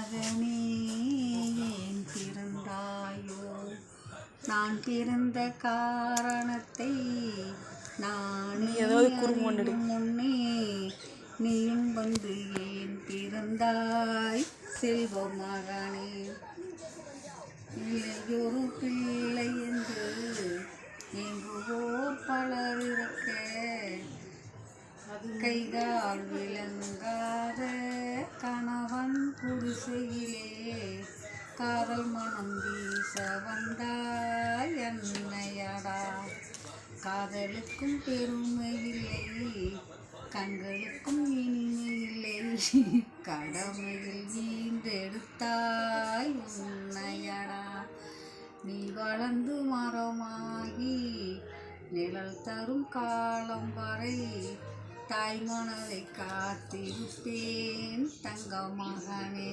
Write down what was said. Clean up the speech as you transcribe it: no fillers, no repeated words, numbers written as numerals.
மகனே ஏன் பிறந்தாயோ? நான் பிறந்த காரணத்தை நான் அறியும் முன்னே நீயும் வந்து ஏன் பிறந்தாய் செல்வ மகனே? இளையொரு பிள்ளை என்று எங்குவோர் பலர் இருக்க, கைகால் விளங்காத கணவன் குடிசையிலே காதல் மனம் வீச வந்தாய் என்னையடா. காதலுக்கும் பெருமை இல்லை, கண்களுக்கும் இனிமை இல்லை, கடமையில் வீண்டெடுத்தாய் உன்னையடா. நீ வளர்ந்து மரமாகி நிழல் தரும் காலம் வரை தாய் மனதை காத்திருப்பேன் தங்க மகனே.